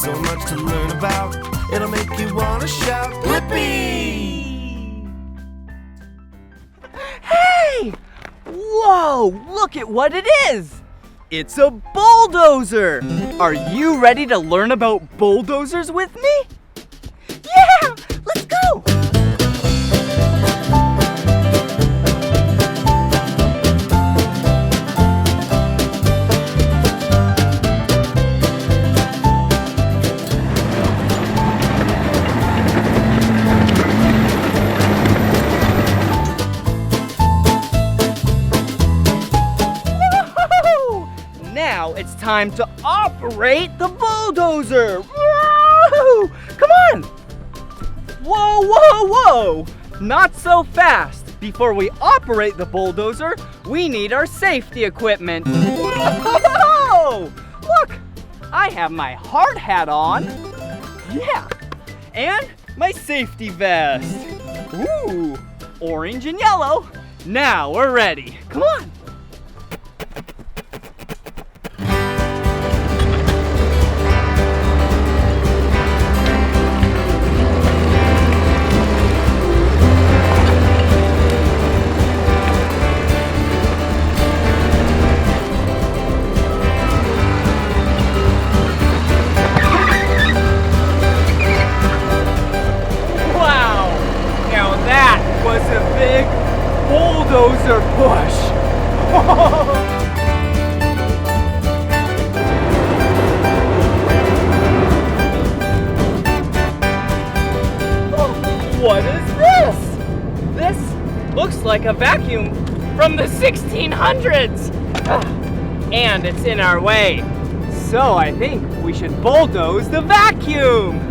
So much to learn about, it'll make you want to shout, Blippi! Hey! Whoa, look at what it is! It's a bulldozer! Are you ready to learn about bulldozers with me? Yeah! Let's go! Now it's time to operate the bulldozer! Woo! Come on! Whoa, whoa, whoa! Not so fast! Before we operate the bulldozer, we need our safety equipment. Whoa! Look! I have my hard hat on. Yeah! And my safety vest. Ooh! Orange and yellow. Now we're ready. Come on! Was a big bulldozer push. What is this? This looks like a vacuum from the 1600s. And it's in our way. So I think we should bulldoze the vacuum.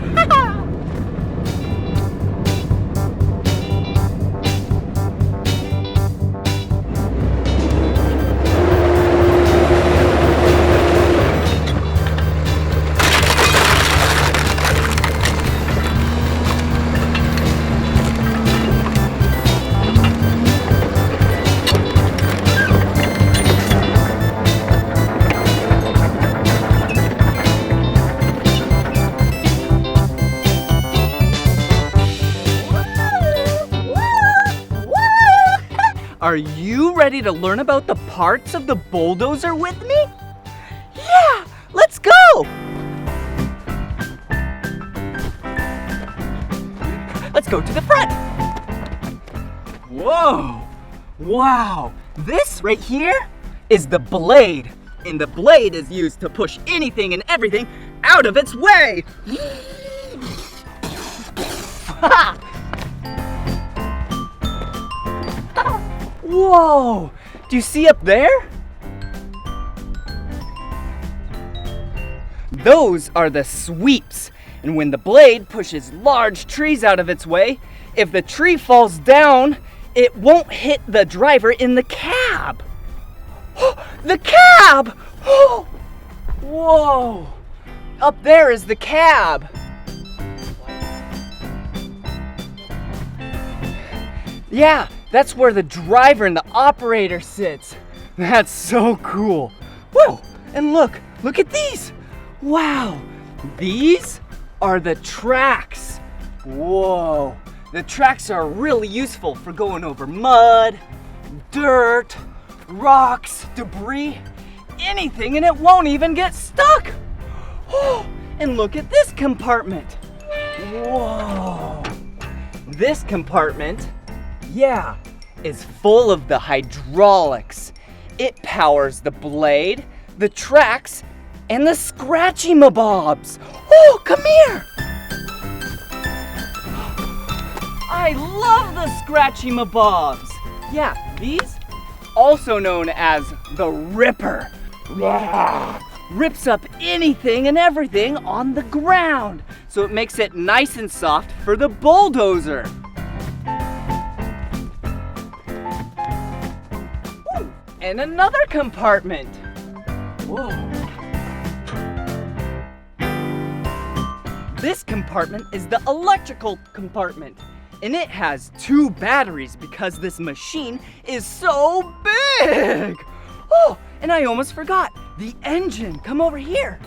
Are you ready to learn about the parts of the bulldozer with me? Yeah, let's go! Let's go to the front. Whoa, wow, this right here is the blade. And the blade is used to push anything and everything out of its way. Whoa! Do you see up there? Those are the sweeps. And when the blade pushes large trees out of its way, if the tree falls down, it won't hit the driver in the cab. The cab! Whoa! Up there is the cab. Yeah, that's where the driver and the operator sits. That's so cool. Whoa, and look at these. Wow, these are the tracks. Whoa, the tracks are really useful for going over mud, dirt, rocks, debris, anything, and it won't even get stuck. Oh, and look at this compartment. Whoa, this compartment, yeah, is full of the hydraulics. It powers the blade, the tracks, and the scratchy-mabobs. Oh, come here! I love the scratchy-mabobs. Yeah, these, also known as the Ripper, rips up anything and everything on the ground, so it makes it nice and soft for the bulldozer. And another compartment. Whoa. This compartment is the electrical compartment, and it has 2 batteries because this machine is so big. Oh, and I almost forgot, the engine. Come over here.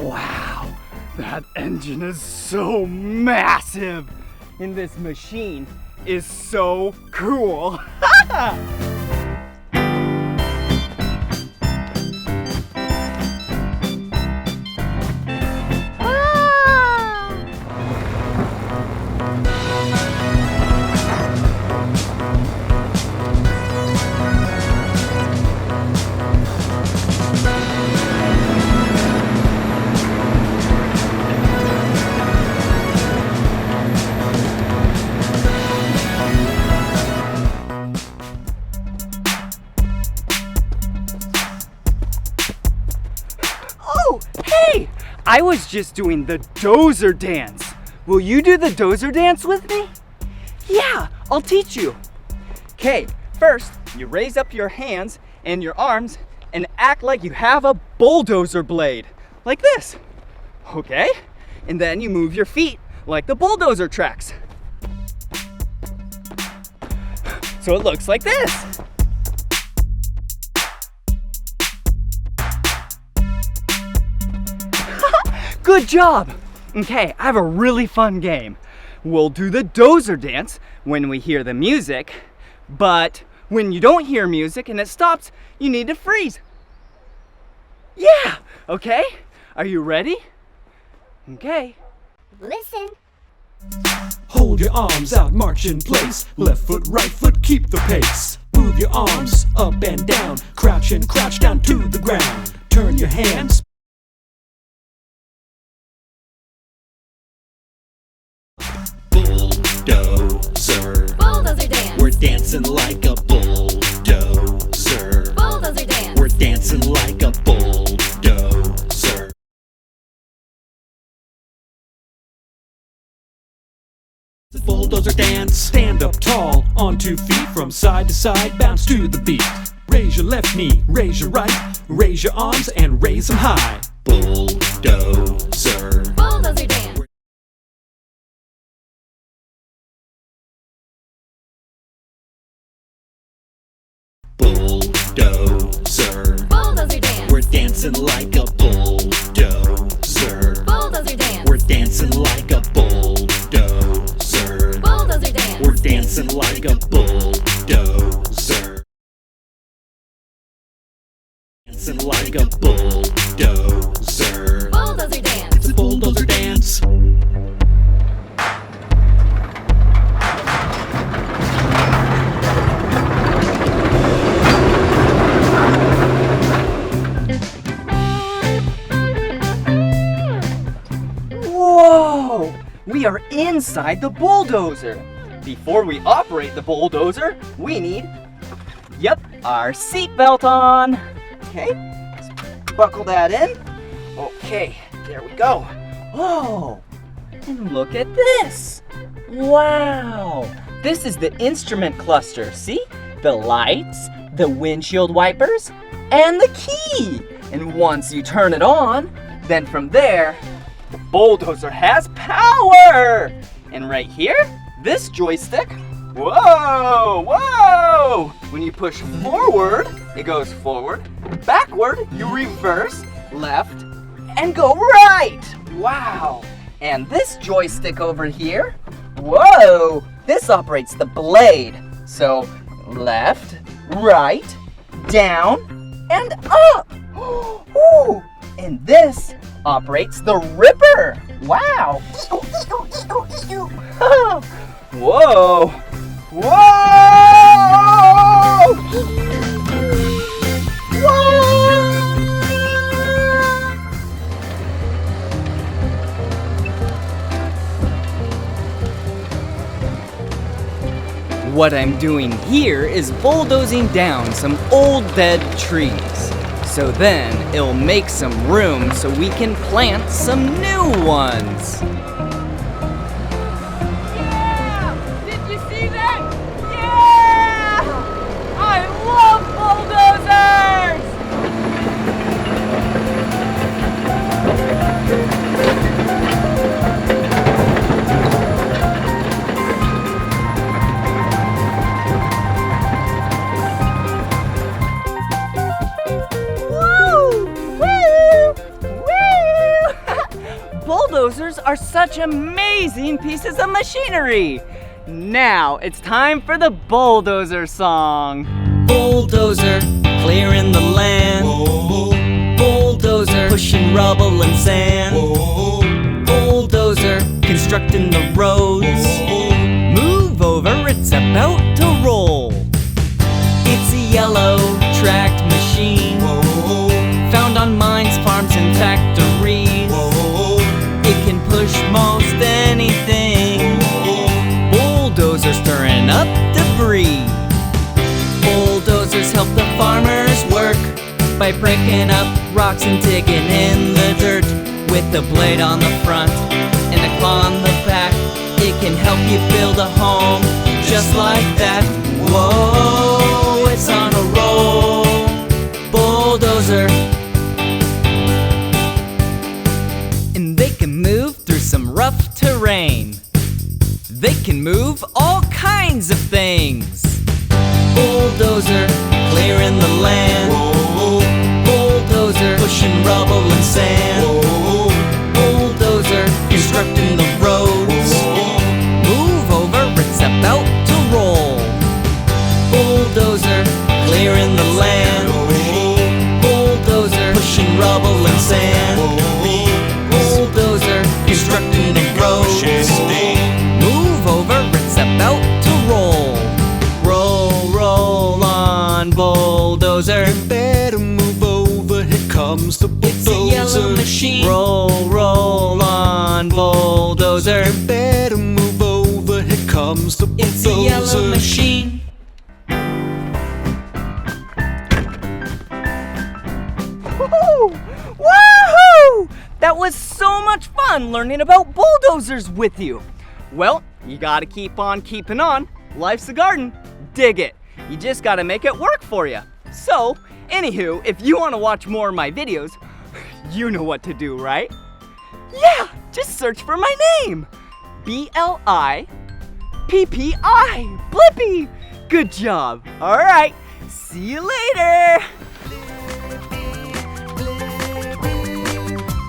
Wow, that engine is so massive. And this machine is so cool. Oh, hey! I was just doing the Dozer dance. Will you do the Dozer dance with me? Yeah, I'll teach you. Okay, first, you raise up your hands and your arms and act like you have a bulldozer blade, like this. Okay? And then you move your feet like the bulldozer tracks. So it looks like this. Good job! Okay, I have a really fun game. We'll do the Dozer dance when we hear the music, but when you don't hear music and it stops, you need to freeze. Yeah, okay? Are you ready? Okay. Listen. Hold your arms out, march in place. Left foot, right foot, keep the pace. Move your arms up and down. Crouch and crouch down to the ground. Turn your hands. Bulldozer. Bulldozer dance. We're dancing like a bulldozer. Bulldozer dance. We're dancing like a bulldozer. Bulldozer dance. Stand up tall, on 2 feet, from side to side, bounce to the beat. Raise your left knee, raise your right, raise your arms and raise them high. Bulldozer. Bulldozer dance. Bulldozer. Bulldozer dance. We're dancing like a bulldozer. Bulldozer dance. We're dancing like a bulldozer. Bulldozer dance. We're dancing like a bulldozer. Dancing like a bulldozer. Bulldozer dance. It's a bulldozer dance. Whoa! We are inside the bulldozer. Before we operate the bulldozer, we need, our seatbelt on. Okay, let's buckle that in. Okay, there we go. Oh, and look at this. Wow, this is the instrument cluster. See? The lights, the windshield wipers, and the key. And once you turn it on, then from there, the bulldozer has power! And right here, this joystick, whoa! When you push forward, it goes forward. Backward, you reverse, left, and go right! Wow! And this joystick over here, whoa! This operates the blade. So, left, right, down, and up! Ooh. And this operates the ripper. Wow. Whoa. Whoa. What I'm doing here is bulldozing down some old dead trees. So then it'll make some room so we can plant some new ones. Yeah! Did you see that? Yeah! I love bulldozers! are such amazing pieces of machinery. Now it's time for the Bulldozer song. Bulldozer, clearing the land. Bulldozer, pushing rubble and sand. Bulldozer, constructing the roads. Move over, it's about to roll. It's a yellow tracked machine, found on mines, farms, and factories. It can push most anything. Bulldozer stirring up debris. Bulldozers help the farmers work by breaking up rocks and digging in the dirt. With the blade on the front and a claw on the back, it can help you build a home just like that. Whoa, it's on a roll. Bulldozer. And they can move through some rough terrain. They can move all kinds of things. Bulldozer, clearing the land. Bulldozer, pushing rubble and sand. Bulldozer, constructing the roads. Move over, it's about to roll. Bulldozer, clearing the land. Bulldozer, pushing rubble and sand. Bulldozer, constructing the roads. Move over, it's about to roll. Roll on, bulldozer. Better move over, here comes the bulldozer. It's a yellow machine. Roll on, bulldozer. Better move over, here comes the bulldozer. It's a yellow machine. Woohoo! Woohoo! That was so much fun learning about bulldozers with you. Well, you gotta keep on keeping on. Life's a garden. Dig it. You just gotta make it work for you. So, anywho, if you wanna watch more of my videos, you know what to do, right? Yeah, just search for my name. Blippi. Blippi. Good job. All right, see you later.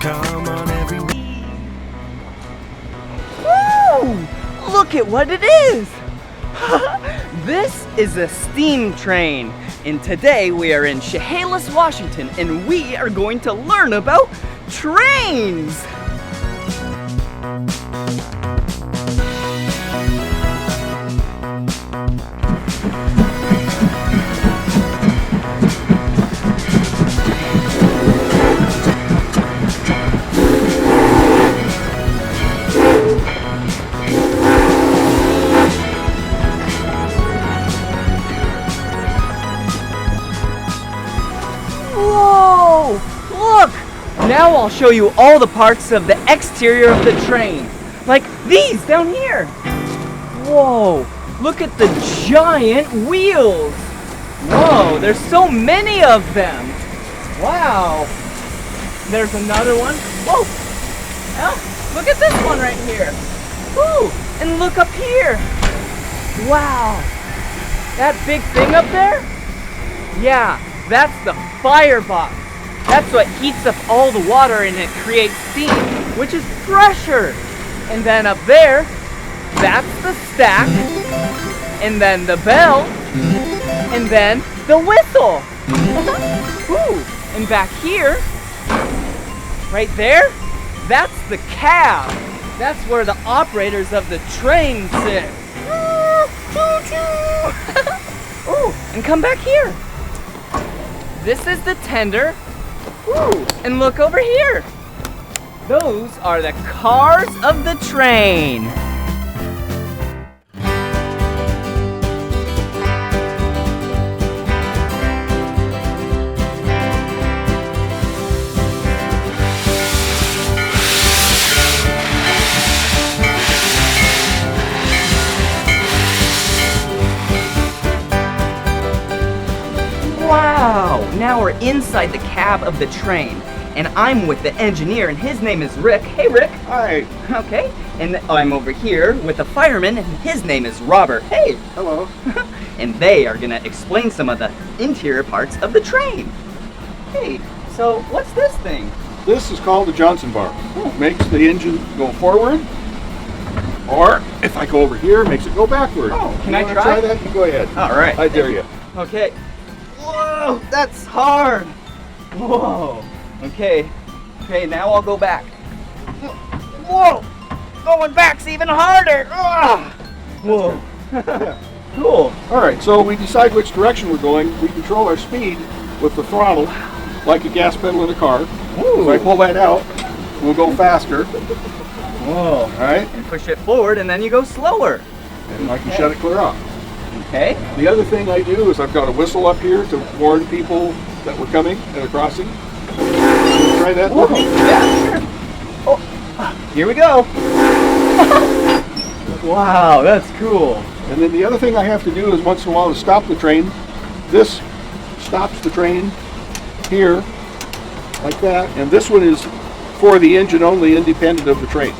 Come on, everyone. Woo! Look at what it is. This is a steam train. And today we are in Chehalis, Washington, and we are going to learn about trains. Whoa! Look! Now I'll show you all the parts of the exterior of the train. Like these down here. Whoa! Look at the giant wheels. Whoa, there's so many of them. Wow. There's another one. Whoa! Oh, look at this one right here. Woo! And look up here. Wow. That big thing up there? Yeah. That's the firebox. That's what heats up all the water and it creates steam, which is pressure. And then up there, that's the stack, and then the bell, and then the whistle. Ooh. And back here, right there, that's the cab. That's where the operators of the train sit. Ooh, and come back here. This is the tender. Ooh, and look over here. Those are the cars of the train. Wow, now we're inside the cab of the train, and I'm with the engineer, and his name is Rick. Hey, Rick. Hi. Okay, and I'm over here with the fireman, and his name is Robert. Hey. Hello. And they are gonna explain some of the interior parts of the train. Hey, so what's this thing? This is called the Johnson bar. Makes the engine go forward, or if I go over here, makes it go backward. Oh, can You I wanna try? that? You go ahead. All right. I dare you. Okay. Whoa, that's hard. Whoa. Okay. Okay, now I'll go back. Whoa. Going back's even harder. Ah. Whoa. Cool. All right, so we decide which direction we're going. We control our speed with the throttle, like a gas pedal in a car. Ooh. So I pull that out, we'll go faster. Whoa. All right, And push it forward, and then you go slower. and I can shut it clear off. Okay. The other thing I do is I've got a whistle up here to warn people that we're coming at a crossing. Try that. Whoa. Yeah, sure. Oh. Here we go. Wow, that's cool. And then the other thing I have to do is once in a while to stop the train. This stops the train here, like that. And this one is for the engine only, independent of the train.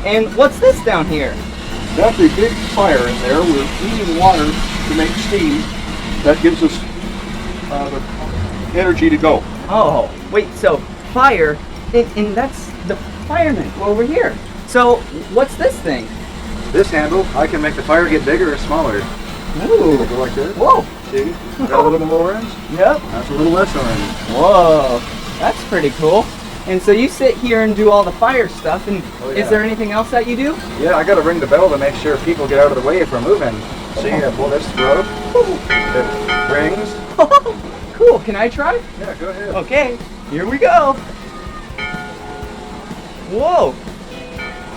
And what's this down here? That's a big fire in there. We're heating water to make steam. That gives us the energy to go. Oh, wait, so fire, and that's the fireman over here. So what's this thing? This handle, I can make the fire get bigger or smaller. Ooh. Go like this. Whoa. See? Got a little more orange? Yep. That's a little less orange. Whoa. That's pretty cool. And so you sit here and do all the fire stuff, and Oh, yeah. is there anything else that you do? Yeah, I gotta ring the bell to make sure people get out of the way if we're moving. See, I pull this rope. It rings. Cool. Can I try? Yeah, go ahead. Okay. Here we go. Whoa.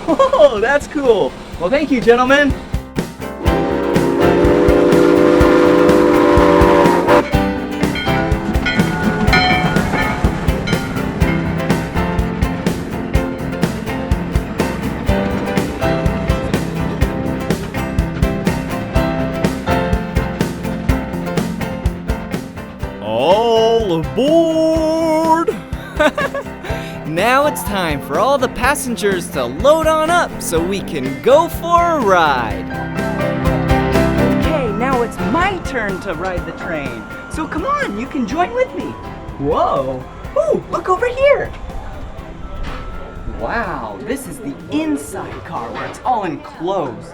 Whoa, that's cool. Well, thank you, gentlemen. All aboard! Now it's time for all the passengers to load on up so we can go for a ride. Okay, now it's my turn to ride the train. So come on, you can join with me. Whoa. Ooh, look over here. Wow, this is the inside car where it's all enclosed.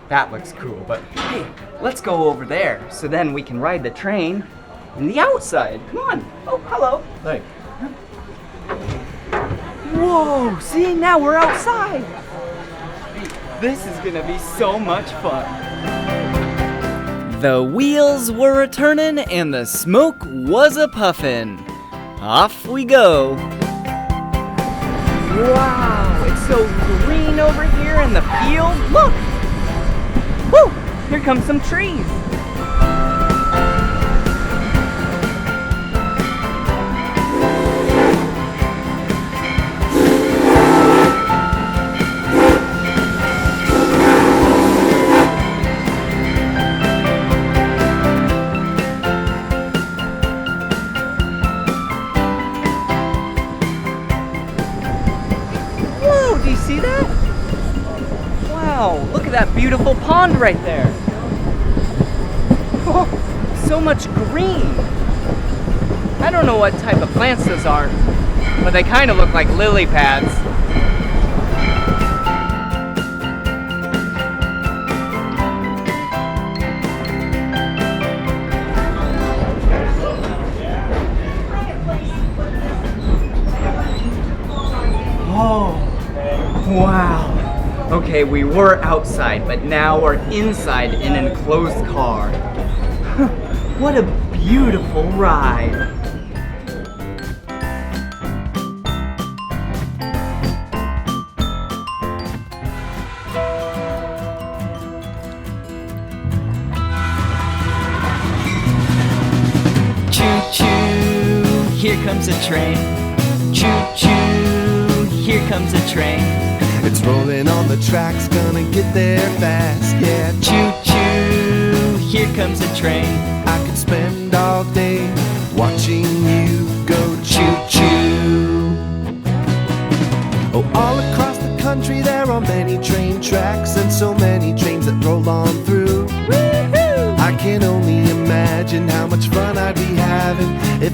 That looks cool, but hey, let's go over there so then we can ride the train in the outside. Come on. Oh, hello. Hey. Whoa, see, now we're outside. This is gonna be so much fun. The wheels were a-turnin' and the smoke was a-puffin'. Off we go. Wow, it's so green over here in the field. Look. Woo, here come some trees. Whoa, do you see that? Wow, look at that beautiful pond right there. Oh, so much green. I don't know what type of plants those are, but they kind of look like lily pads. Oh, wow. Okay, we were outside, but now we're inside in an enclosed car. What a beautiful ride. Choo-choo, here comes a train. Choo-choo, here comes a train. It's rolling on the tracks, gonna get there fast, yeah. Choo-choo, here comes a train. I could spend all day watching you go choo-choo. Oh, all across the country there are many train tracks and so many trains that roll on through. I can only imagine how much fun I'd be having if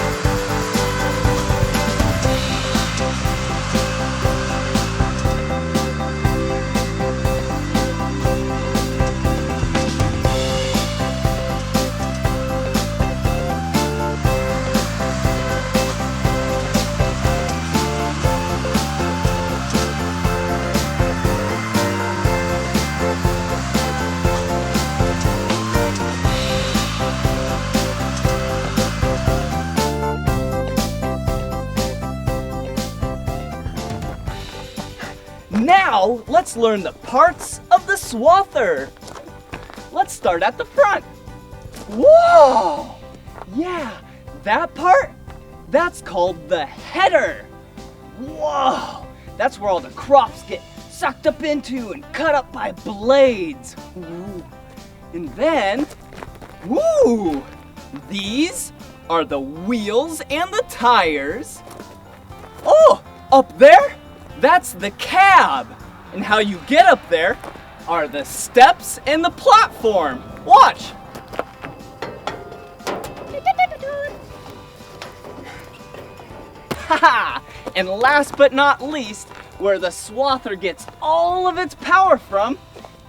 Now, let's learn the parts of the Swather. Let's start at the front. Whoa! Yeah, that part, that's called the header. Whoa! That's where all the crops get sucked up into and cut up by blades. Ooh. And then, woo! These are the wheels and the tires. Oh, up there, that's the cab. And how you get up there are the steps and the platform. Watch. Haha! And last but not least, where the Swather gets all of its power from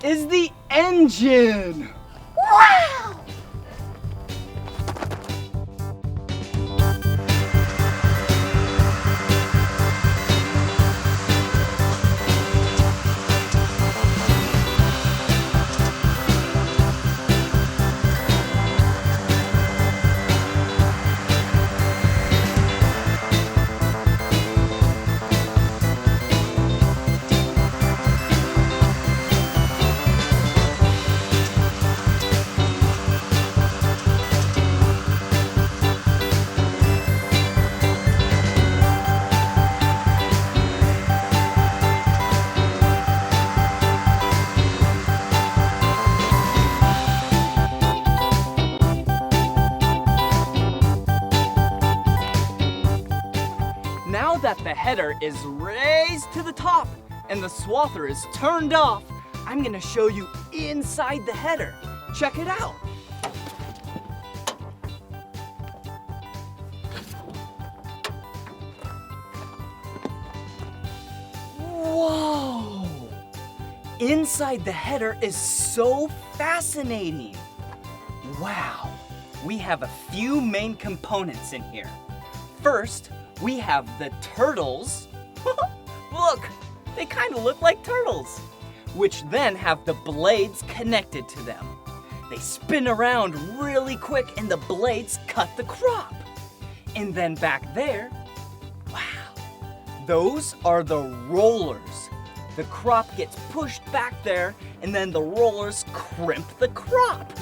is the engine. Wow! Now that the header is raised to the top and the Swather is turned off, I'm gonna show you inside the header. Check it out. Whoa! Inside the header is so fascinating. Wow, we have a few main components in here. First, we have the turtles. Look, they kind of look like turtles, which then have the blades connected to them. They spin around really quick and the blades cut the crop. And then back there, wow, those are the rollers. The crop gets pushed back there and then the rollers crimp the crop.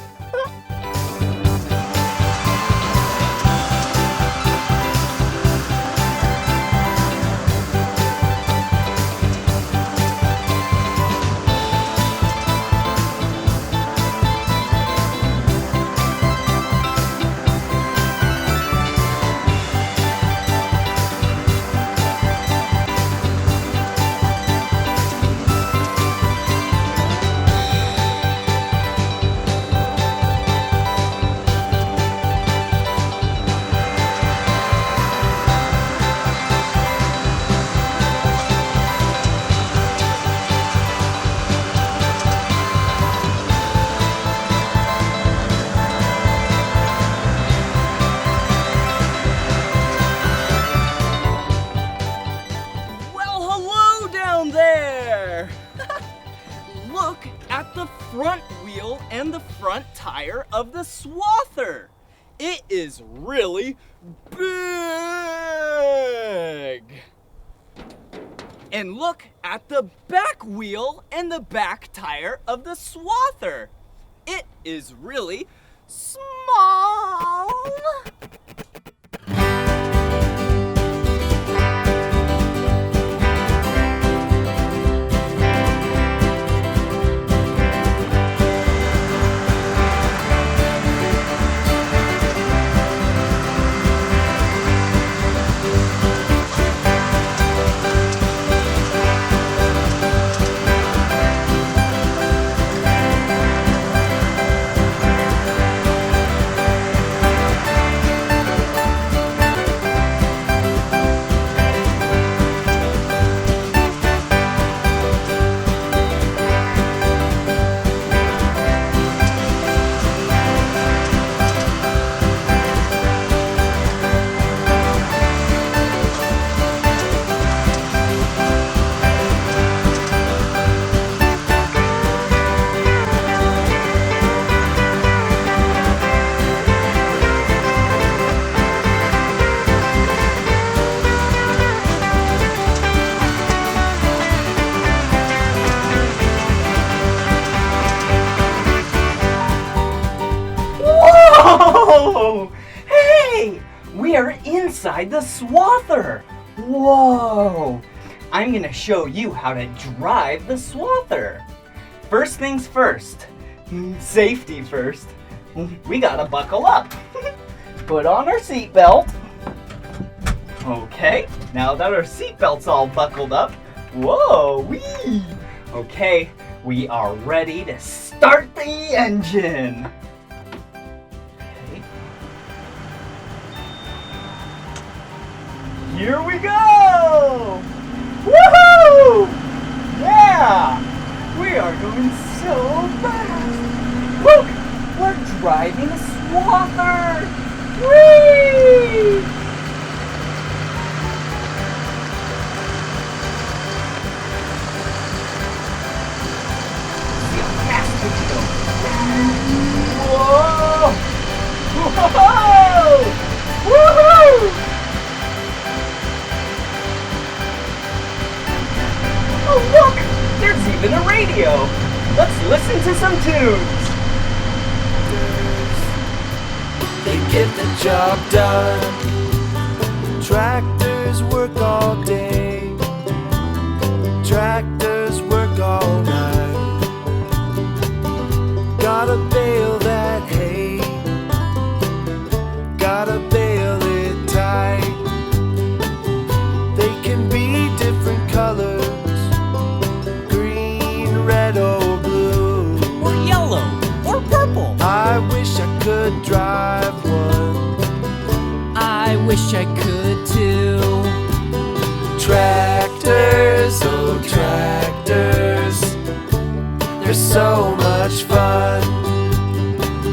Front wheel and the front tire of the Swather. It is really big. And look at the back wheel and the back tire of the Swather. It is really small. ride the Swather. Whoa! I'm gonna show you how to drive the Swather. First things first, safety first. We gotta buckle up. Put on our seatbelt. Okay, now that our seatbelt's all buckled up, whoa, wee! Okay, we are ready to start the engine. Okay. Here we go! Woohoo! Yeah! We are going so fast! Look! We're driving a Swather! Whee! See how fast we can go. Whoa! Whoa! Woohoo! Oh look! There's even a radio! Let's listen to some tunes! They get the job done. Tractors work all day. Tractors work all night. Gotta bale that hay. Gotta bale it tight. They can be different colors. Green, red, or blue. Or yellow, or purple. I wish I could drive one. I wish I could too. Tractors, oh tractors, they're so much fun.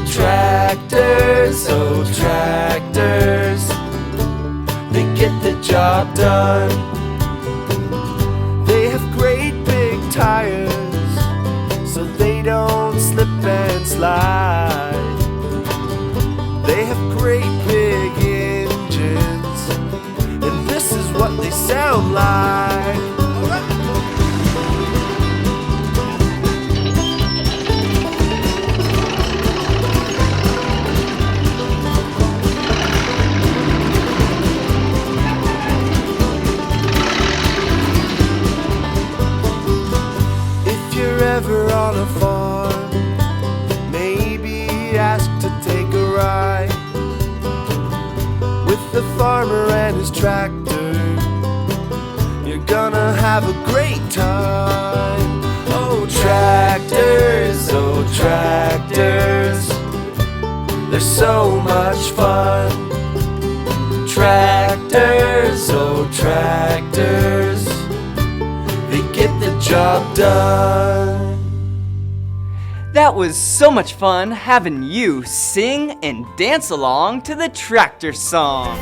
Tractors, oh tractors, they get the job done. They have great big tires, so they don't slip and slide. They have great big engines, and this is what they sound like. If you're ever on a farm, maybe ask to take a ride with the farmer and his tractor. You're gonna have a great time. Oh tractors, they're so much fun. Tractors, oh tractors, they get the job done. That was so much fun having you sing and dance along to the tractor song.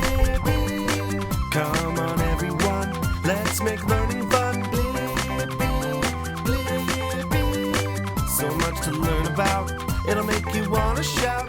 Come on everyone, let's make learning fun. So much to learn about, it'll make you wanna shout.